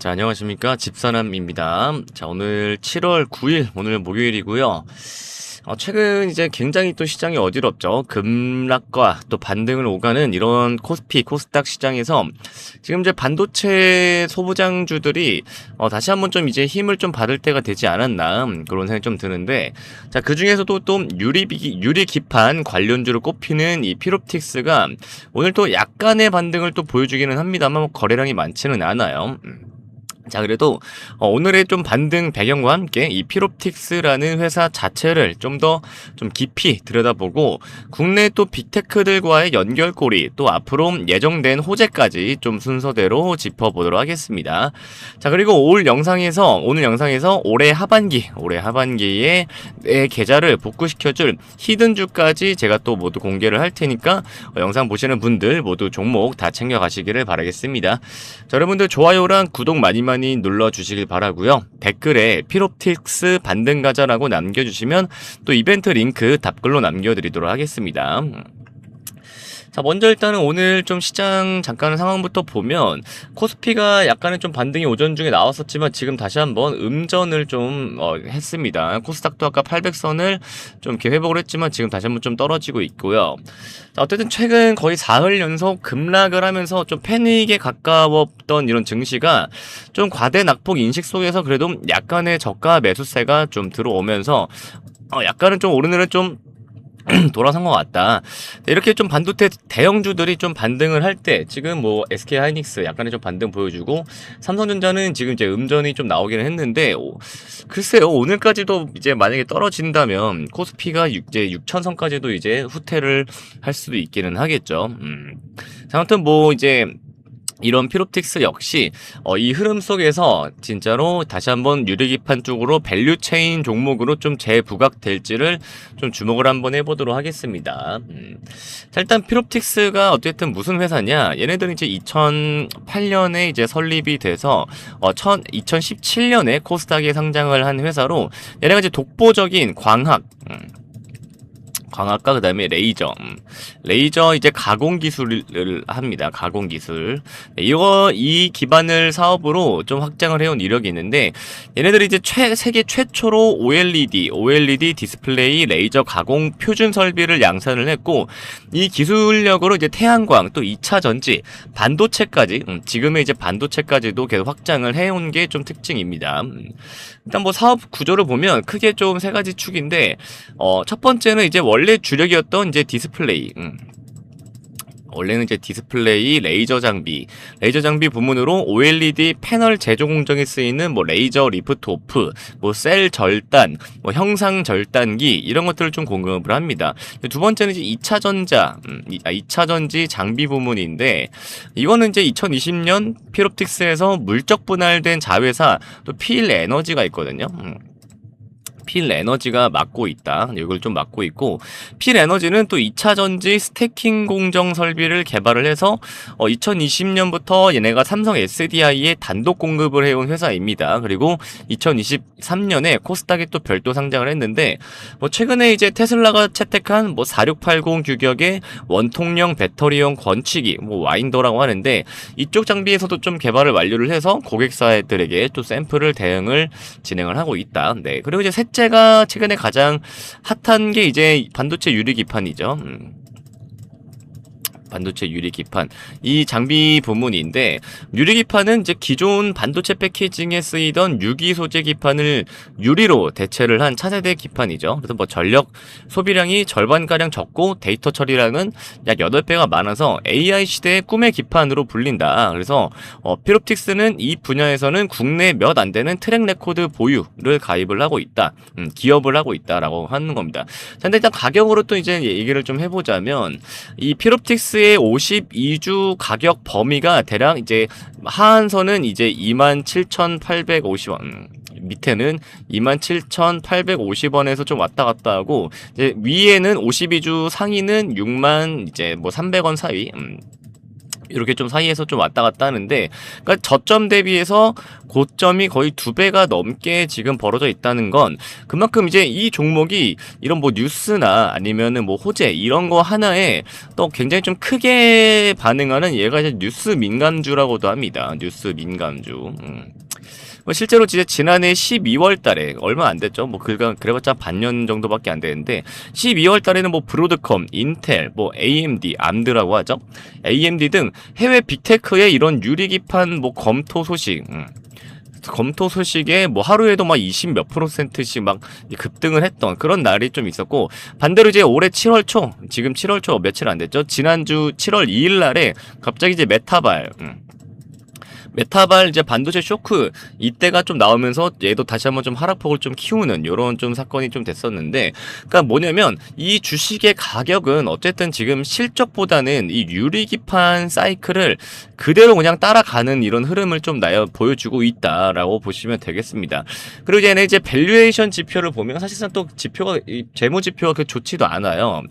자, 안녕하십니까. 집사남입니다. 자, 오늘 7월 9일, 오늘 목요일이고요. 최근 이제 굉장히 또 시장이 어지럽죠. 급락과 또 반등을 오가는 이런 코스피, 코스닥 시장에서 지금 이제 반도체 소부장주들이 다시 한번 좀 이제 힘을 좀 받을 때가 되지 않았나 그런 생각이 좀 드는데, 자, 그 중에서도 또 유리 기판 관련주로 꼽히는 이 피롭틱스가 오늘 또 약간의 반등을 또 보여주기는 합니다만 거래량이 많지는 않아요. 자, 그래도 오늘의 좀 반등 배경과 함께 이 피롭틱스라는 회사 자체를 좀 더 좀 깊이 들여다보고 국내 또 빅테크들과의 연결고리, 또 앞으로 예정된 호재까지 좀 순서대로 짚어보도록 하겠습니다. 자, 그리고 오늘 영상에서 올해 하반기에 내 계좌를 복구시켜줄 히든주까지 제가 또 모두 공개를 할 테니까 영상 보시는 분들 모두 종목 다 챙겨가시기를 바라겠습니다. 자, 여러분들 좋아요랑 구독 많이 눌러주시길 바라고요. 댓글에 피롭틱스 반등 가자라고 남겨주시면 또 이벤트 링크 답글로 남겨드리도록 하겠습니다. 자, 먼저 일단은 오늘 좀 시장 잠깐 상황부터 보면 코스피가 약간의 좀 반등이 오전 중에 나왔었지만 지금 다시 한번 음전을 좀 했습니다. 코스닥도 아까 800선을 좀 이렇게 회복을 했지만 지금 다시 한번 좀 떨어지고 있고요. 자, 어쨌든 최근 거의 4흘 연속 급락을 하면서 좀 패닉에 가까웠던 이런 증시가 좀 과대 낙폭 인식 속에서 그래도 약간의 저가 매수세가 좀 들어오면서 약간은 좀 오르늘은 좀 돌아선 것 같다. 이렇게 좀 반도체 대형주들이 좀 반등을 할 때 지금 뭐 SK 하이닉스 약간의 좀 반등 보여주고 삼성전자는 지금 이제 음전이 좀 나오기는 했는데 글쎄요, 오늘까지도 이제 만약에 떨어진다면 코스피가 이제 6천선까지도 이제 후퇴를 할 수도 있기는 하겠죠. 아무튼 뭐 이제 이런 피롭틱스 역시 이 흐름 속에서 진짜로 다시 한번 유리기판 쪽으로 밸류체인 종목으로 좀 재부각될지를 좀 주목을 한번 해보도록 하겠습니다. 자, 일단 피롭틱스가 어쨌든 무슨 회사냐? 얘네들은 이제 2008년에 이제 설립이 돼서 2017년에 코스닥에 상장을 한 회사로 얘네가 이제 독보적인 광학과 그다음에 레이저 이제 가공 기술을 합니다. 가공 기술. 이 기반을 사업으로 좀 확장을 해온 이력이 있는데 얘네들이 이제 세계 최초로 OLED 디스플레이 레이저 가공 표준 설비를 양산을 했고 이 기술력으로 이제 태양광 또 2차 전지 반도체까지 지금의 이제 반도체까지도 계속 확장을 해온 게 좀 특징입니다. 일단 뭐 사업 구조를 보면 크게 좀 세 가지 축인데 첫 번째는 이제 원래 주력이었던 이제 디스플레이. 원래는 이제 디스플레이, 레이저 장비 부문으로 OLED 패널 제조 공정에 쓰이는 뭐 레이저 리프트 오프, 뭐 셀 절단, 뭐 형상 절단기 이런 것들을 좀 공급을 합니다. 두 번째는 이제 2차 전지 장비 부문인데 이거는 이제 2020년 피롭틱스에서 물적 분할된 자회사 또 필 에너지가 있거든요. 필 에너지가 맡고 있다. 이걸 좀 맡고 있고 필 에너지는 또 2차 전지 스태킹 공정 설비를 개발을 해서 2020년부터 얘네가 삼성 SDI에 단독 공급을 해온 회사입니다. 그리고 2023년에 코스닥에 또 별도 상장을 했는데 뭐 최근에 이제 테슬라가 채택한 뭐 4680 규격의 원통형 배터리용 권치기 뭐 와인더라고 하는데 이쪽 장비에서도 좀 개발을 완료를 해서 고객사들에게 또 샘플을 대응을 진행을 하고 있다. 네. 그리고 이제 셋째가 최근에 가장 핫한 게 이제 반도체 유리기판이죠. 반도체 유리기판 이 장비 부문인데 유리기판은 이제 기존 반도체 패키징에 쓰이던 유기 소재 기판을 유리로 대체를 한 차세대 기판이죠. 그래서 뭐 전력 소비량이 절반가량 적고 데이터 처리량은 약 8배가 많아서 AI 시대의 꿈의 기판으로 불린다. 그래서 피롭틱스는 이 분야에서는 국내 몇 안 되는 트랙 레코드 보유를 가입을 하고 있다. 기업을 하고 있다라고 하는 겁니다. 자, 근데 일단 가격으로 또 이제 얘기를 좀 해보자면 이 피롭틱스의 52주 가격 범위가 대략 이제 하한선은 이제 27,850원, 밑에는 27,850원에서 좀 왔다 갔다 하고 이제 위에는 52주 상위는 6만 이제 뭐 300원 사이. 이렇게 좀 사이에서 좀 왔다 갔다 하는데, 그러니까 저점 대비해서 고점이 거의 2배가 넘게 지금 벌어져 있다는 건 그만큼 이제 이 종목이 이런 뭐 뉴스나 아니면은 뭐 호재 이런 거 하나에 또 굉장히 좀 크게 반응하는, 얘가 이제 뉴스 민감주라고도 합니다. 뉴스 민감주. 뭐 실제로 진짜 지난해 12월 달에 얼마 안 됐죠. 뭐 그래봤자 반년 정도밖에 안 되는데 12월 달에는 뭐 브로드컴, 인텔, 뭐 AMD, 암드라고 하죠. AMD 등 해외 빅테크의 이런 유리기판 뭐 검토 소식에 뭐 하루에도 막 20 몇 %씩 막 급등을 했던 그런 날이 좀 있었고, 반대로 이제 올해 7월 초, 지금 7월 초 며칠 안 됐죠. 지난주 7월 2일 날에 갑자기 이제 메타발 이제 반도체 쇼크 이때가 좀 나오면서 얘도 다시 한번 좀 하락폭을 좀 키우는 요런 좀 사건이 좀 됐었는데, 그러니까 뭐냐면 이 주식의 가격은 어쨌든 지금 실적보다는 이 유리기판 사이클을 그대로 그냥 따라가는 이런 흐름을 좀 보여주고 있다라고 보시면 되겠습니다. 그리고 이제 밸류에이션 지표를 보면 사실상 또 지표가, 이 재무 지표가 그 좋지도 않아요.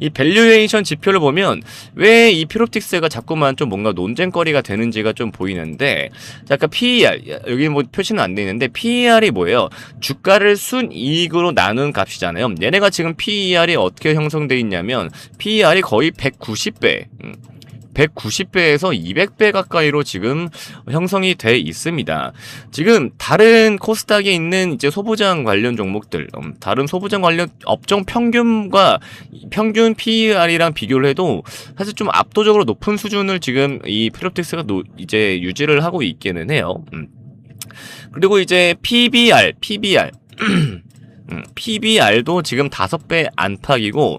이 밸류에이션 지표를 보면 왜 이 피롭틱스가 자꾸만 좀 뭔가 논쟁거리가 되는지가 좀 보이는데, 잠깐 PER, 여기 뭐 표시는 안 돼 있는데 PER이 뭐예요? 주가를 순이익으로 나눈 값이잖아요. 얘네가 지금 PER이 어떻게 형성돼 있냐면 PER이 거의 190배 190배에서 200배 가까이로 지금 형성이 돼 있습니다. 지금 다른 코스닥에 있는 이제 소부장 관련 종목들, 다른 소부장 관련 업종 평균 PER이랑 비교를 해도 사실 좀 압도적으로 높은 수준을 지금 이 피롭틱스가 이제 유지를 하고 있기는 해요. 그리고 이제 PBR도 지금 5배 안팎이고,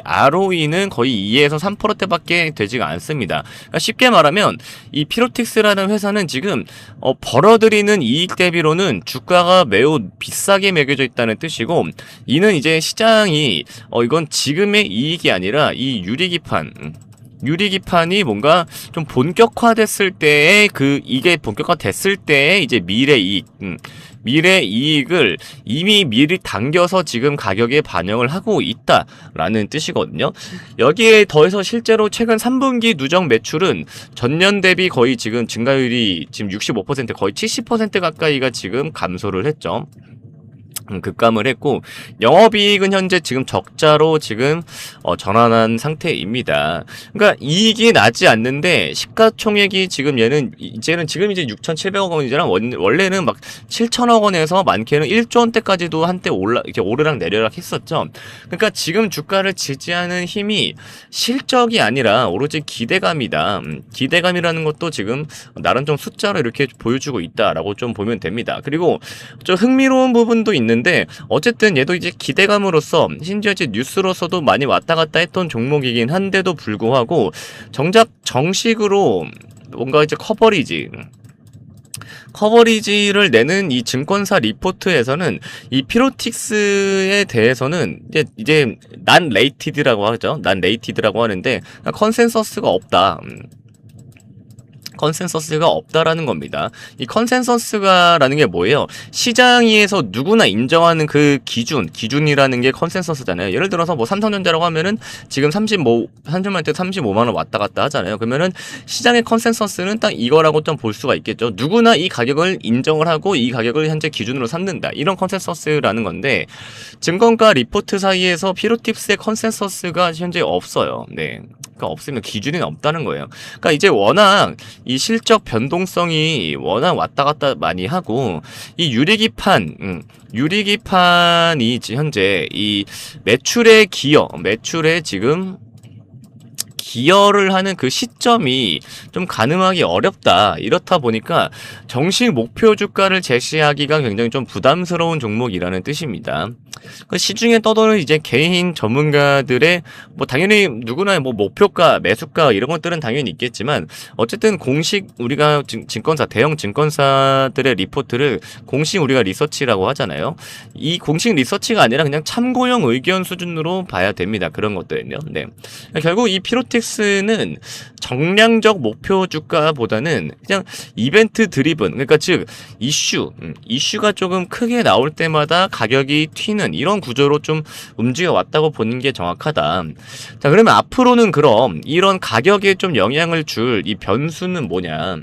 ROE는 거의 2에서 3%대밖에 되지가 않습니다. 그러니까 쉽게 말하면 이 피롭틱스라는 회사는 지금 벌어들이는 이익 대비로는 주가가 매우 비싸게 매겨져 있다는 뜻이고, 이는 이제 시장이 이건 지금의 이익이 아니라 이 유리기판이 뭔가 좀 본격화됐을 때에 이게 본격화됐을 때에 이제 미래 이익을 이미 미리 당겨서 지금 가격에 반영을 하고 있다라는 뜻이거든요. 여기에 더해서 실제로 최근 3분기 누적 매출은 전년 대비 거의 지금 증가율이 지금 65% 거의 70% 가까이가 지금 감소를 했죠. 급감을 했고, 영업이익은 현재 지금 적자로 지금 전환한 상태입니다. 그러니까 이익이 나지 않는데 시가총액이 지금 이제는 지금 이제 6,700억 원이잖아. 원래는 막 7천억 원에서 많게는 1조 원대까지도 한때 이렇게 오르락 내리락 했었죠. 그러니까 지금 주가를 지지하는 힘이 실적이 아니라 오로지 기대감이다. 기대감이라는 것도 지금 나름 좀 숫자로 이렇게 보여주고 있다라고 좀 보면 됩니다. 그리고 좀 흥미로운 부분도 있는데, 어쨌든 얘도 이제 기대감으로서 심지어 이제 뉴스로서도 많이 왔다 갔다 했던 종목이긴 한데도 불구하고 정작 정식으로 뭔가 이제 커버리지를 내는 이 증권사 리포트에서는 이 피롭틱스에 대해서는 이제 난 레이티드라고 하죠. 난 레이티드라고 하는데 컨센서스가 없다라는 겁니다. 이 컨센서스가라는 게 뭐예요? 시장에서 누구나 인정하는 그 기준이라는 게 컨센서스잖아요. 예를 들어서 뭐 삼성전자라고 하면은 지금 30만 대 35만 원 왔다 갔다 하잖아요. 그러면은 시장의 컨센서스는 딱 이거라고 좀 볼 수가 있겠죠. 누구나 이 가격을 인정을 하고 이 가격을 현재 기준으로 삼는다. 이런 컨센서스라는 건데, 증권가 리포트 사이에서 피롭틱스의 컨센서스가 현재 없어요. 네. 그러니까 없으면 기준이 없다는 거예요. 그러니까 이제 워낙 이 실적 변동성이 워낙 왔다 갔다 많이 하고, 이 유리기판이 현재 이 매출에 지금 기여를 하는 그 시점이 좀 가늠하기 어렵다. 이렇다 보니까 정식 목표 주가를 제시하기가 굉장히 좀 부담스러운 종목이라는 뜻입니다. 그 시중에 떠도는 이제 개인 전문가들의 뭐 당연히 누구나 뭐 목표가, 매수가 이런 것들은 당연히 있겠지만, 어쨌든 공식 우리가 대형 증권사들의 리포트를 공식 우리가 리서치라고 하잖아요. 이 공식 리서치가 아니라 그냥 참고용 의견 수준으로 봐야 됩니다. 그런 것들은요. 네. 결국 이 피로틱 피롭틱스는 정량적 목표 주가보다는 그냥 이벤트 드리븐, 그러니까 즉 이슈가 조금 크게 나올 때마다 가격이 튀는 이런 구조로 좀 움직여 왔다고 보는 게 정확하다. 자, 그러면 앞으로는 그럼 이런 가격에 좀 영향을 줄 이 변수는 뭐냐?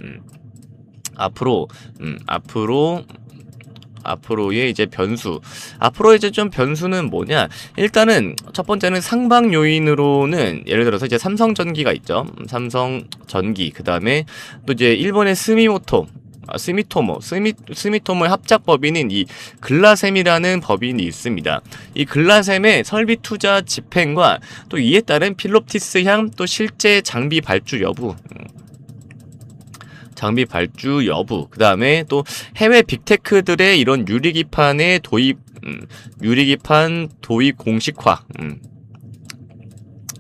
앞으로의 이제 변수. 앞으로 이제 좀 변수는 뭐냐? 일단은 첫 번째는 상방 요인으로는 예를 들어서 이제 삼성전기가 있죠. 삼성전기. 그다음에 또 이제 일본의 스미토모의 합작 법인인 이 글라셈이라는 법인이 있습니다. 이 글라셈의 설비 투자 집행과 또 이에 따른 필롭티스향 또 실제 장비 발주 여부, 그 다음에 또 해외 빅테크들의 이런 유리기판 도입 공식화,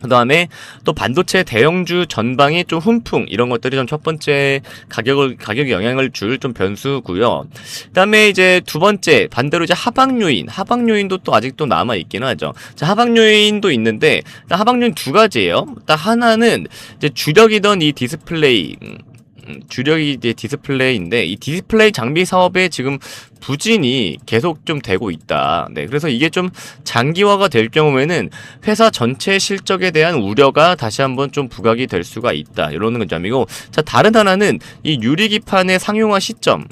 그 다음에 또 반도체 대형주 전방의 좀 훈풍, 이런 것들이 좀 첫 번째 가격에 영향을 줄 좀 변수고요. 그 다음에 이제 두 번째, 반대로 이제 하방요인도 또 아직도 남아있긴 하죠. 자, 하방요인도 있는데, 하방요인 두 가지예요. 일단 하나는 이제 주력이던 이 주력이 이제 디스플레이인데, 이 디스플레이 장비 사업에 지금 부진이 계속 좀 되고 있다. 네, 그래서 이게 좀 장기화가 될 경우에는 회사 전체 실적에 대한 우려가 다시 한번 좀 부각이 될 수가 있다. 이런 점이고, 자, 다른 하나는 이 유리기판의 상용화 시점.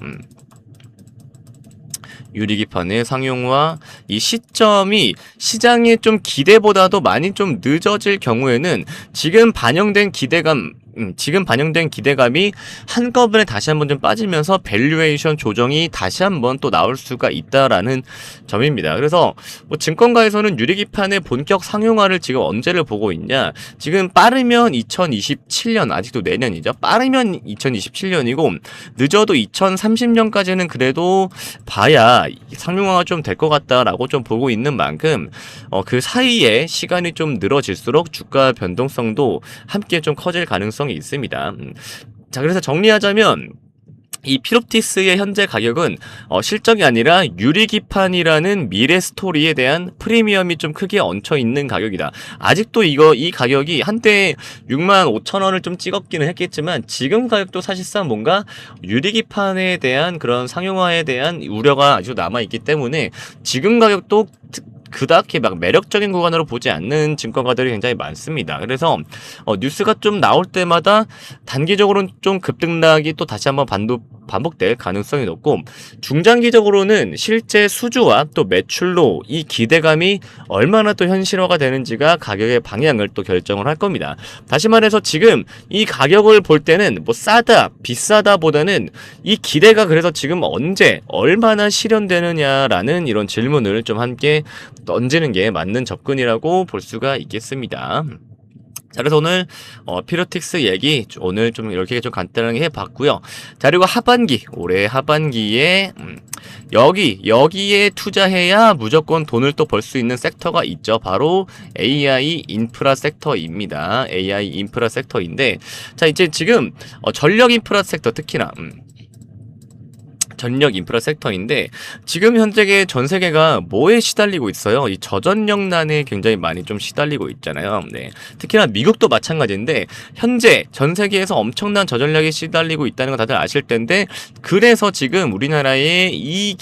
유리기판의 상용화 이 시점이 시장의 좀 기대보다도 많이 좀 늦어질 경우에는 지금 반영된 기대감이 한꺼번에 다시 한번 좀 빠지면서 밸류에이션 조정이 다시 한번 또 나올 수가 있다라는 점입니다. 그래서 뭐 증권가에서는 유리기판의 본격 상용화를 지금 언제를 보고 있냐? 지금 빠르면 2027년, 아직도 내년이죠. 빠르면 2027년이고 늦어도 2030년까지는 그래도 봐야 상용화가 좀 될 것 같다라고 좀 보고 있는 만큼 그 사이에 시간이 좀 늘어질수록 주가 변동성도 함께 좀 커질 가능성이 있습니다. 자, 그래서 정리하자면 이 필롭틱스의 현재 가격은 실적이 아니라 유리기판이라는 미래 스토리에 대한 프리미엄이 좀 크게 얹혀 있는 가격이다. 아직도 이 가격이 한때 65,000원을 좀 찍었기는 했겠지만 지금 가격도 사실상 뭔가 유리기판에 대한 그런 상용화에 대한 우려가 아주 남아있기 때문에 지금 가격도 그닥히 막 매력적인 구간으로 보지 않는 증권가들이 굉장히 많습니다. 그래서 뉴스가 좀 나올 때마다 단기적으로는 좀 급등락이 또 다시 한번 반복될 가능성이 높고, 중장기적으로는 실제 수주와 또 매출로 이 기대감이 얼마나 또 현실화가 되는지가 가격의 방향을 또 결정을 할 겁니다. 다시 말해서 지금 이 가격을 볼 때는 뭐 싸다 비싸다 보다는 이 기대가 그래서 지금 언제 얼마나 실현되느냐라는 이런 질문을 좀 함께 던지는 게 맞는 접근이라고 볼 수가 있겠습니다. 자, 그래서 오늘 필롭틱스 얘기 오늘 좀 이렇게 좀 간단하게 해봤고요. 자, 그리고 올해 하반기에 여기에 투자해야 무조건 돈을 또 벌 수 있는 섹터가 있죠. 바로 AI 인프라 섹터입니다. AI 인프라 섹터인데, 자, 이제 지금 전력 인프라 섹터, 특히나 전력 인프라 섹터인데 지금 현재 전 세계가 뭐에 시달리고 있어요? 이 저전력난에 굉장히 많이 좀 시달리고 있잖아요. 네. 특히나 미국도 마찬가지인데 현재 전 세계에서 엄청난 저전력에 시달리고 있다는 거 다들 아실 텐데, 그래서 지금 우리나라의 이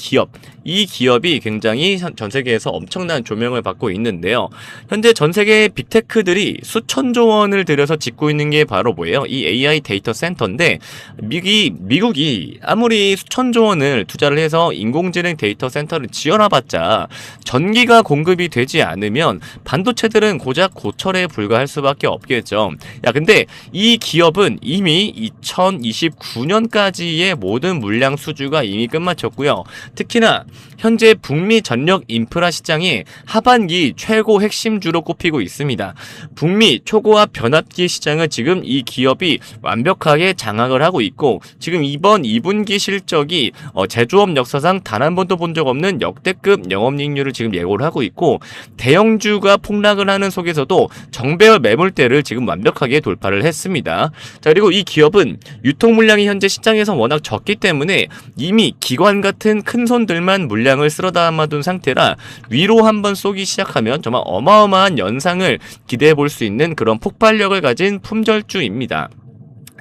기업이 굉장히 전 세계에서 엄청난 조명을 받고 있는데요. 현재 전 세계 빅테크들이 수천조 원을 들여서 짓고 있는 게 바로 뭐예요? 이 AI 데이터 센터인데, 미국이 아무리 수천조 원을 투자를 해서 인공지능 데이터 센터를 지어놔봤자 전기가 공급이 되지 않으면 반도체들은 고작 고철에 불과할 수밖에 없겠죠. 야, 근데 이 기업은 이미 2029년까지의 모든 물량 수주가 이미 끝마쳤고요. 특히나 현재 북미 전력 인프라 시장이 하반기 최고 핵심주로 꼽히고 있습니다. 북미 초고압 변압기 시장을 지금 이 기업이 완벽하게 장악을 하고 있고, 지금 이번 2분기 실적이 기업이 제조업 역사상 단 한 번도 본 적 없는 역대급 영업이익률을 지금 예고를 하고 있고, 대형주가 폭락을 하는 속에서도 정배열 매물대를 지금 완벽하게 돌파를 했습니다. 자, 그리고 이 기업은 유통 물량이 현재 시장에서 워낙 적기 때문에 이미 기관 같은 큰 손들만 물량을 쓸어 담아둔 상태라 위로 한번 쏘기 시작하면 정말 어마어마한 연상을 기대해 볼 수 있는 그런 폭발력을 가진 품절주입니다.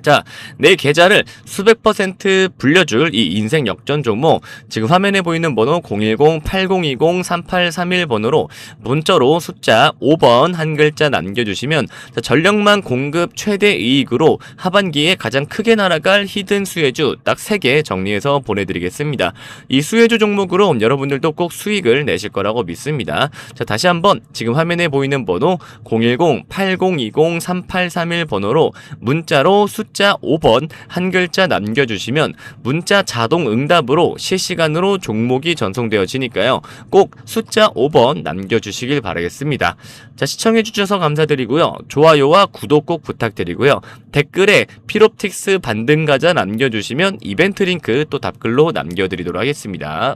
자, 내 계좌를 수백 퍼센트 불려줄 이 인생 역전 종목, 지금 화면에 보이는 번호 010-8020-3831번으로 문자로 숫자 5번 한 글자 남겨주시면 전력망 공급 최대 이익으로 하반기에 가장 크게 날아갈 히든 수혜주 딱 3개 정리해서 보내드리겠습니다. 이 수혜주 종목으로 여러분들도 꼭 수익을 내실 거라고 믿습니다. 자, 다시 한번 지금 화면에 보이는 번호 010-8020-3831번호로 문자로 숫자 5번 한 글자 남겨주시면 문자 자동 응답으로 실시간으로 종목이 전송되어지니까요. 꼭 숫자 5번 남겨주시길 바라겠습니다. 자, 시청해주셔서 감사드리고요. 좋아요와 구독 꼭 부탁드리고요. 댓글에 필옵틱스 반등 가자 남겨주시면 이벤트 링크 또 답글로 남겨드리도록 하겠습니다.